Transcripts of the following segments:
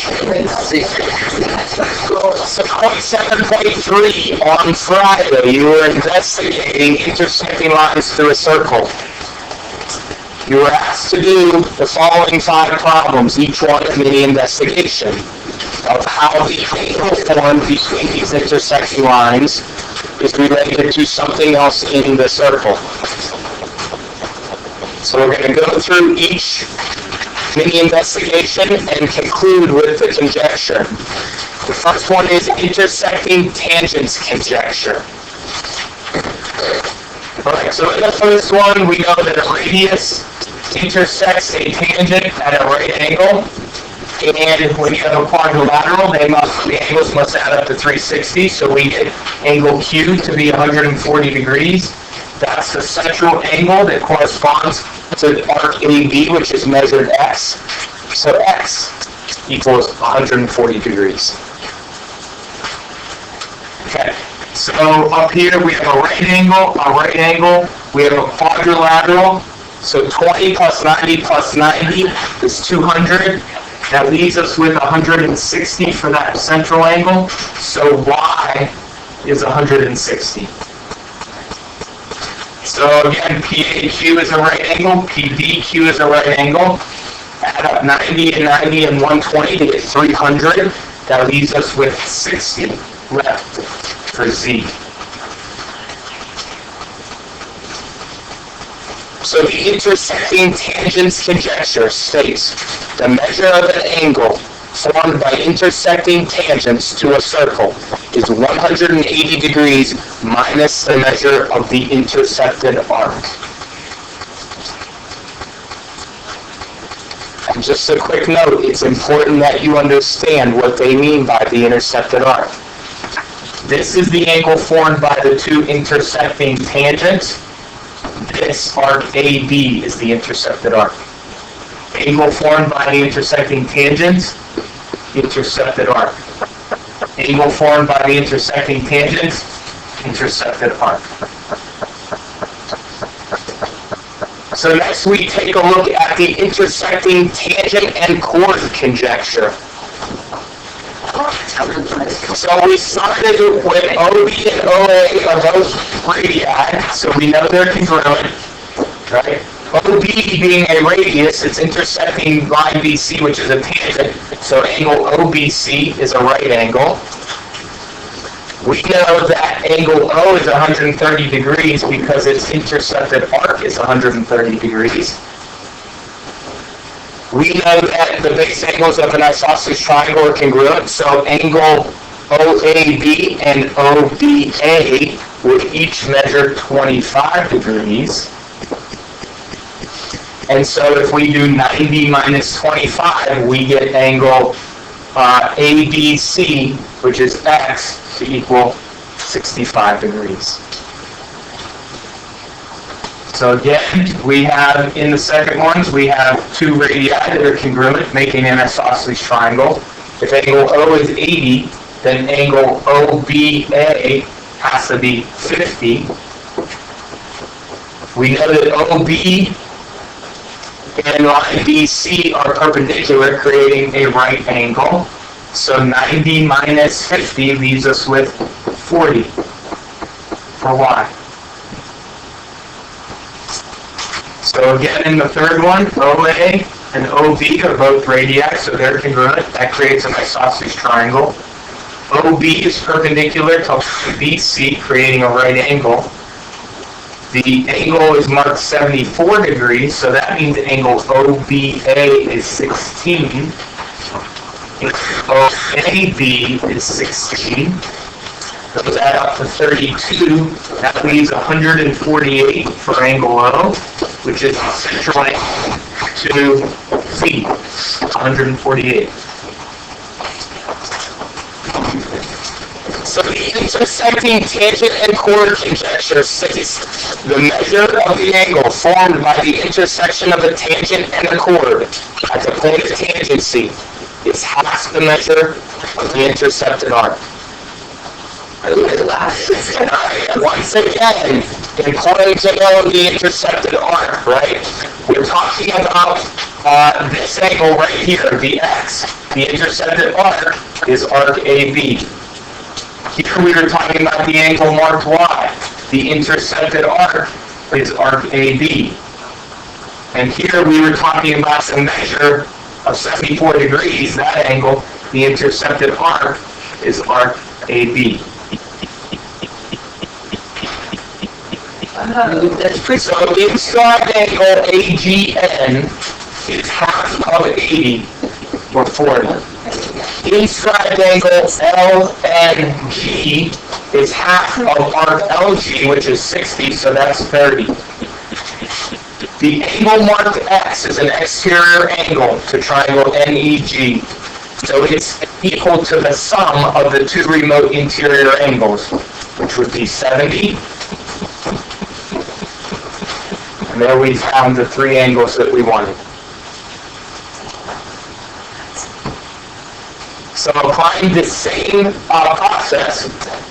So point 7.3, on Friday, you were investigating intersecting lines through a circle. You were asked to do the following 5 problems, each one a mini investigation of how the angle formed between these intersecting lines is related to something else in the circle. So we're going to go through each mini investigation and conclude with the conjecture. The first one is intersecting tangents conjecture. Alright, so in the first one, we know that a radius intersects a tangent at a right angle. And when you have a quadrilateral, the angles must add up to 360, so we get angle Q to be 140 degrees. That's the central angle that corresponds to arc AB, which is measured x. So x equals 140 degrees. Okay, so up here we have a right angle, we have a quadrilateral, so 20 plus 90 plus 90 is 200. That leaves us with 160 for that central angle, so y is 160. So again, PAQ is a right angle, PDQ is a right angle. Add up 90 and 90 and 120 to get 300. That leaves us with 60 left for Z. So the intersecting tangents conjecture states the measure of an angle formed by intersecting tangents to a circle is 180 degrees minus the measure of the intersected arc. And just a quick note, it's important that you understand what they mean by the intersected arc. This is the angle formed by the 2 intersecting tangents. This arc AB is the intersected arc. Angle formed by the intersecting tangents, intersected arc. Angle formed by the intersecting tangents, intersected arc. So next we take a look at the intersecting tangent and chord conjecture. So we started with OB and OA are both radii, so we know they're congruent, right? OB being a radius, it's intersecting line BC, which is a tangent, so angle OBC is a right angle. We know that angle O is 130 degrees because its intersected arc is 130 degrees. We know that the base angles of an isosceles triangle are congruent, so angle OAB and OBA would each measure 25 degrees. And so if we do 90 minus 25, we get angle ABC, which is x, to equal 65 degrees. So again, we have, in the second ones, we have 2 radii that are congruent, making an isosceles triangle. If angle O is 80, then angle OBA has to be 50. We know that OB and line BC are perpendicular, creating a right angle. So 90 minus 50 leaves us with 40 for Y. So again, in the third one, OA and OB are both radii, so they're congruent. That creates an isosceles triangle. OB is perpendicular to BC, creating a right angle. The angle is marked 74 degrees, so that means angle OBA is 16. OAB is 16. Those add up to 32. That leaves 148 for angle O, which is central angle to Z, 148. So the intersecting tangent and chord conjecture states the measure of the angle formed by the intersection of a tangent and a chord at the point of tangency is half the measure of the intercepted arc. Once again, important to know the intercepted arc, right? We're talking about This angle right here, the x, the intercepted arc, is arc AB. Here we were talking about the angle marked y. The intercepted arc is arc AB. And here we were talking about a measure of 74 degrees, that angle, the intercepted arc is arc AB. So inside angle AGN is half of 80, or 40. Inside angle LNG is half of arc LG, which is 60, so that's 30. The angle marked X is an exterior angle to triangle NEG, so it's equal to the sum of the two remote interior angles, which would be 70. And there we found the three angles that we wanted. So applying the same process,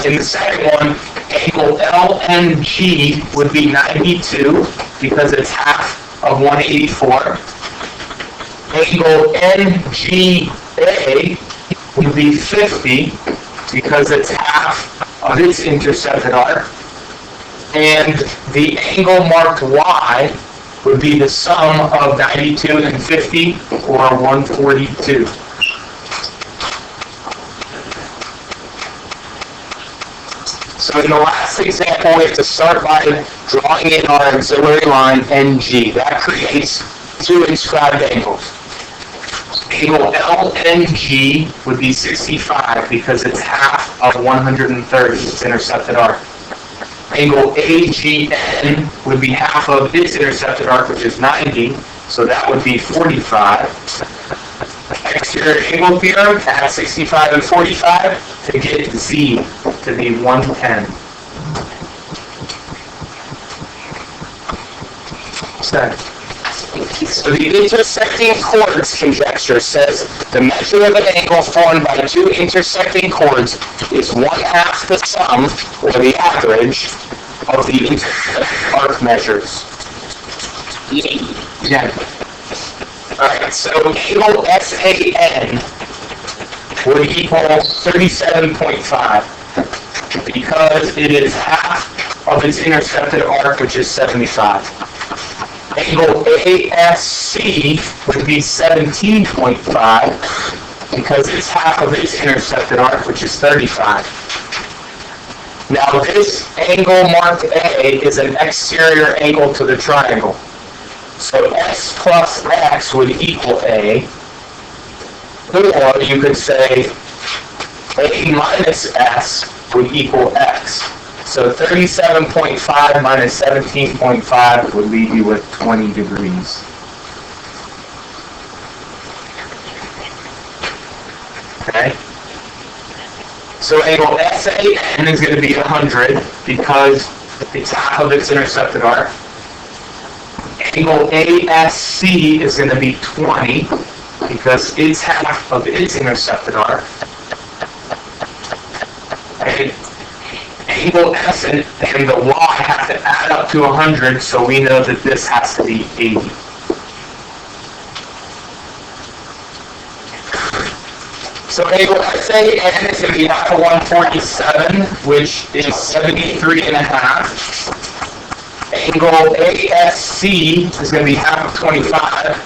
in the second one, angle LNG would be 92 because it's half of 184. Angle NGA would be 50 because it's half of its intercepted arc. And the angle marked Y would be the sum of 92 and 50, or 142. So in the last example, we have to start by drawing in our auxiliary line NG. That creates two inscribed angles. Angle LNG would be 65 because it's half of 130, its intercepted arc. Angle AGN would be half of its intercepted arc, which is 90, so that would be 45. Exterior angle theorem, add 65 and 45 to get Z to be 110. So the intersecting chords conjecture says the measure of an angle formed by two intersecting chords is 1/2 the sum, or the average, of the intersecting arc measures. Yeah. Alright, so angle SAN would equal 37.5 because it is half of its intercepted arc, which is 75. Angle ASC would be 17.5 because it's half of its intercepted arc, which is 35. Now this angle marked A is an exterior angle to the triangle. So S plus X would equal A, or you could say A minus S would equal X. So 37.5 minus 17.5 would leave you with 20 degrees. Okay? So angle SAN is going to be 100 because it's half of its intercepted arc. Angle ASC is going to be 20 because it's half of its intercepted arc. And angle S and the Y have to add up to 100, so we know that this has to be 80. So angle SAN is going to be half of 147, which is 73.5. Angle ASC is going to be half of 25,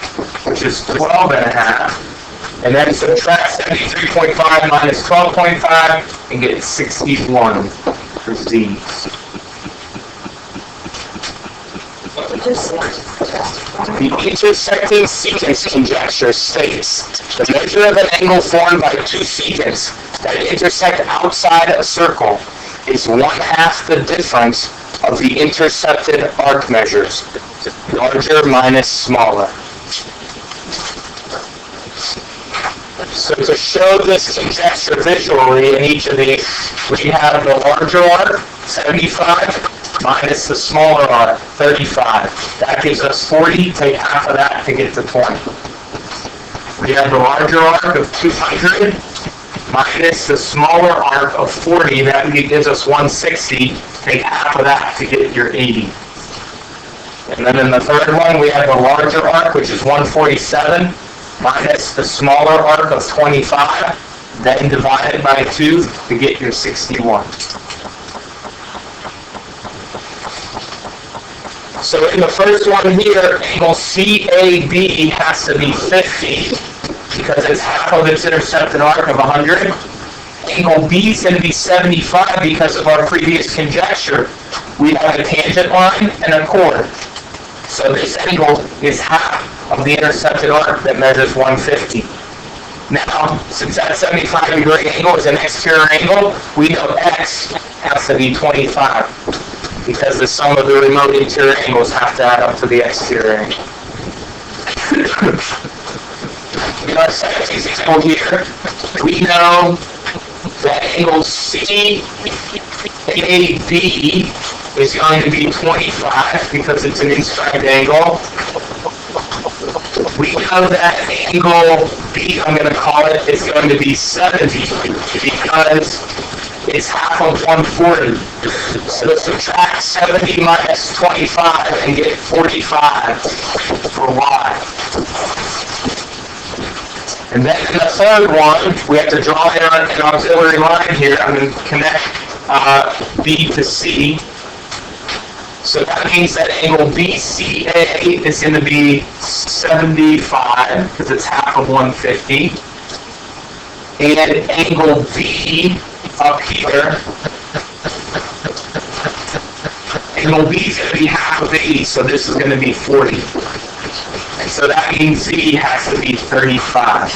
which is 12.5. And then subtract 73.5 minus 12.5 and get 61 for Z. The intersecting secants conjecture states the measure of an angle formed by two secants that intersect outside a circle is 1/2 the difference of the intercepted arc measures, larger minus smaller. So to show this conjecture visually in each of these, we have the larger arc, 75, minus the smaller arc, 35. That gives us 40, take half of that to get to 20. We have the larger arc of 200, minus the smaller arc of 40, that gives us 160, take half of that to get your 80. And then in the third one, we have the larger arc, which is 147, minus the smaller arc of 25, then divided by 2 to get your 61. So in the first one here, angle CAB has to be 50, because it's half of its intercepted arc of 100. Angle B is going to be 75 because of our previous conjecture. We have a tangent line and a chord. So this angle is half of the intercepted arc that measures 150. Now, since that 75-degree angle is an exterior angle, we know X has to be 25 because the sum of the remote interior angles have to add up to the exterior angle. In our second example here, we know that angle CAB is going to be 25 because it's an inscribed angle. We know that angle B, I'm going to call it, is going to be 70 because it's half of 140. So subtract 70 minus 25 and get 45 for Y. And then in the third one, we have to draw in an auxiliary line here. I'm going to connect B to C. So that means that angle BCA is going to be 75 because it's half of 150. And angle B up here, angle B is going to be half of 80, so this is going to be 40. And so that means Z has to be 35.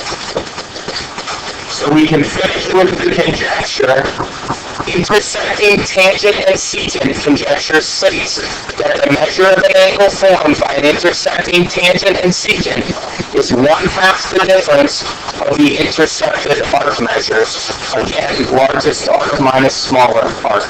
So we can finish with the conjecture. Intersecting tangent and secant conjecture states that the measure of an angle formed by an intersecting tangent and secant is 1/2 the difference of the intercepted arc measures. Again, largest arc minus smaller arc.